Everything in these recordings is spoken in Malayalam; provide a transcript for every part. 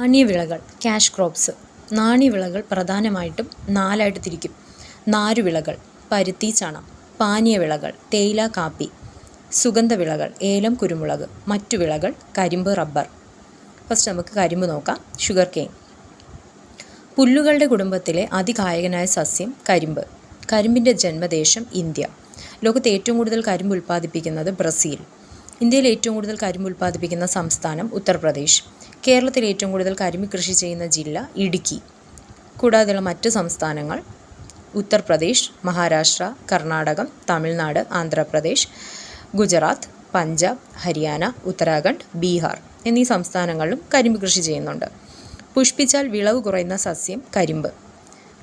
നാണ്യവിളകൾ ക്യാഷ് ക്രോപ്സ്. നാണ്യവിളകൾ പ്രധാനമായിട്ടും നാലായിട്ട് തിരിക്കും. നാരുവിളകൾ പരുത്തി, ചണം. പാനീയവിളകൾ തേയില, കാപ്പി. സുഗന്ധവിളകൾ ഏലം, കുരുമുളക്. മറ്റു വിളകൾ കരിമ്പ്, റബ്ബർ. ഫസ്റ്റ് നമുക്ക് കരിമ്പ് നോക്കാം. Sugar cane. പുല്ലുകളുടെ കുടുംബത്തിലെ അതികായകനായ സസ്യം കരിമ്പ്. കരിമ്പിൻ്റെ ജന്മദേശം ഇന്ത്യ. ലോകത്ത് ഏറ്റവും കൂടുതൽ കരിമ്പ് ഉൽപ്പാദിപ്പിക്കുന്നത് ബ്രസീൽ. ഇന്ത്യയിൽ ഏറ്റവും കൂടുതൽ കരിമ്പ് ഉൽപ്പാദിപ്പിക്കുന്ന സംസ്ഥാനം ഉത്തർപ്രദേശ്. കേരളത്തിൽ ഏറ്റവും കൂടുതൽ കരിമ്പ് കൃഷി ചെയ്യുന്ന ജില്ല ഇടുക്കി. കൂടാതെയുള്ള മറ്റ് സംസ്ഥാനങ്ങൾ ഉത്തർപ്രദേശ്, മഹാരാഷ്ട്ര, കർണാടകം, തമിഴ്നാട്, ആന്ധ്രാപ്രദേശ്, ഗുജറാത്ത്, പഞ്ചാബ്, ഹരിയാന, ഉത്തരാഖണ്ഡ്, ബീഹാർ എന്നീ സംസ്ഥാനങ്ങളിലും കരിമ്പ് കൃഷി ചെയ്യുന്നുണ്ട്. പുഷ്പിച്ചാൽ വിളവ് കുറയുന്ന സസ്യം കരിമ്പ്.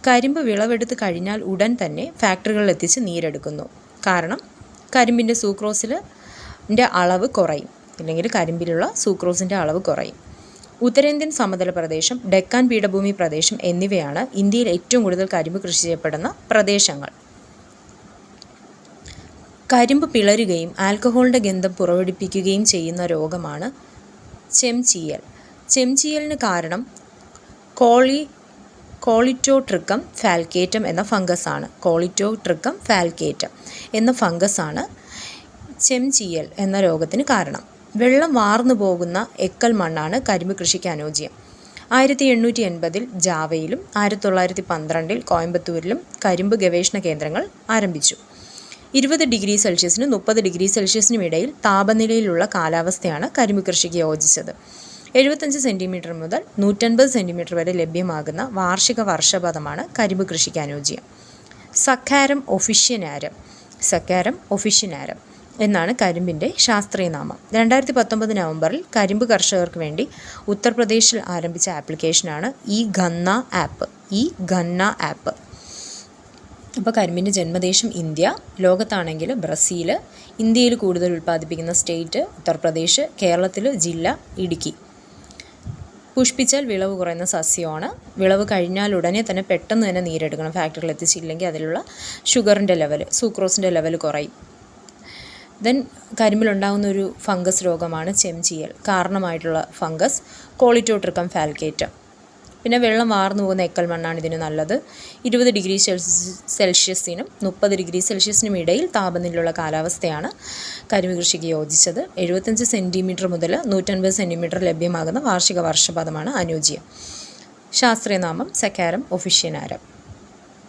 കരിമ്പ് വിളവെടുത്ത് കഴിഞ്ഞാൽ ഉടൻ തന്നെ ഫാക്ടറികളിൽ എത്തിച്ച് നീരെടുക്കുന്നു. കാരണം കരിമ്പിൻ്റെ സൂക്രോസിൻ്റെ അളവ് കുറയും, അല്ലെങ്കിൽ കരിമ്പിലുള്ള സൂക്രോസിൻ്റെ അളവ് കുറയും. ഉത്തരേന്ത്യൻ സമതല പ്രദേശം, ഡെക്കാൻ പീഠഭൂമി പ്രദേശം എന്നിവയാണ് ഇന്ത്യയിൽ ഏറ്റവും കൂടുതൽ കരിമ്പ് കൃഷി ചെയ്യപ്പെടുന്ന പ്രദേശങ്ങൾ. കരിമ്പ് പിളരുകയും ആൽക്കഹോളിൻ്റെ ഗന്ധം പുറപ്പെടുവിക്കുകയും ചെയ്യുന്ന രോഗമാണ് ചെംചീയൽ. ചെംചീയലിന് കാരണം കോളിറ്റോട്രിക്കം ഫാൽക്കേറ്റം എന്ന ഫംഗസാണ്. കോളിറ്റോട്രിക്കം ഫാൽക്കേറ്റം എന്ന ഫംഗസാണ് ചെംചീയൽ എന്ന രോഗത്തിന് കാരണം. വെള്ളം വാർന്നു പോകുന്ന എക്കൽ മണ്ണാണ് കരിമ്പ് കൃഷിക്ക് അനുയോജ്യം. 1880 ജാവയിലും 1912 കോയമ്പത്തൂരിലും കരിമ്പ് ഗവേഷണ കേന്ദ്രങ്ങൾ ആരംഭിച്ചു. 20 ഡിഗ്രി സെൽഷ്യസിനും 30 ഡിഗ്രി സെൽഷ്യസിനും ഇടയിൽ താപനിലയിലുള്ള കാലാവസ്ഥയാണ് കരിമ്പ് കൃഷിക്ക് യോജിച്ചത്. 75 സെൻറ്റിമീറ്റർ മുതൽ 150 സെൻറ്റിമീറ്റർ വരെ ലഭ്യമാകുന്ന വാർഷിക വർഷപാതമാണ് കരിമ്പ് കൃഷിക്ക് അനുയോജ്യം. സക്കാരം ഒഫിഷ്യനാരം എന്നാണ് കരിമ്പിൻ്റെ ശാസ്ത്രീയ നാമം. 2019 നവംബറിൽ കരിമ്പ് കർഷകർക്ക് വേണ്ടി ഉത്തർപ്രദേശിൽ ആരംഭിച്ച ആപ്ലിക്കേഷനാണ് ഈ ഗന്ന ആപ്പ്. അപ്പോൾ കരിമ്പിൻ്റെ ജന്മദേശം ഇന്ത്യ, ലോകത്താണെങ്കിൽ ബ്രസീൽ. ഇന്ത്യയിൽ കൂടുതൽ ഉൽപ്പാദിപ്പിക്കുന്ന സ്റ്റേറ്റ് ഉത്തർപ്രദേശ്, കേരളത്തിൽ ജില്ല ഇടുക്കി. പുഷ്പിച്ചാൽ വിളവ് കുറയുന്ന സസ്യമാണ്. വിളവ് കഴിഞ്ഞാൽ ഉടനെ തന്നെ പെട്ടെന്ന് തന്നെ നീരെടുക്കണം. ഫാക്ടറിയിൽ എത്തിച്ചില്ലെങ്കിൽ അതിലുള്ള ഷുഗറിൻ്റെ ലെവൽ, സൂക്രോസിൻ്റെ ലെവൽ കുറയും. ദെൻ കരിമ്പിലുണ്ടാകുന്ന ഒരു ഫംഗസ് രോഗമാണ് ചെംചീയൽ. കാരണമായിട്ടുള്ള ഫംഗസ് കോളിറ്റോട്രിക്കം ഫാൽക്കേറ്റം. പിന്നെ വെള്ളം വാർന്നു പോകുന്ന എക്കൽ മണ്ണാണ് ഇതിന് നല്ലത്. 20 ഡിഗ്രി സെൽഷ്യസിനും 30 ഡിഗ്രി സെൽഷ്യസിനും ഇടയിൽ താപനിലയുള്ള കാലാവസ്ഥയാണ് കരിമ്പ് കൃഷിക്ക് യോജിച്ചത്. 75 സെൻറ്റിമീറ്റർ മുതൽ 150 സെൻറ്റിമീറ്റർ ലഭ്യമാകുന്ന വാർഷിക വർഷപാതമാണ് അനുയോജ്യം. ശാസ്ത്രീയ നാമം സക്കാരം ഒഫിഷ്യനാരം.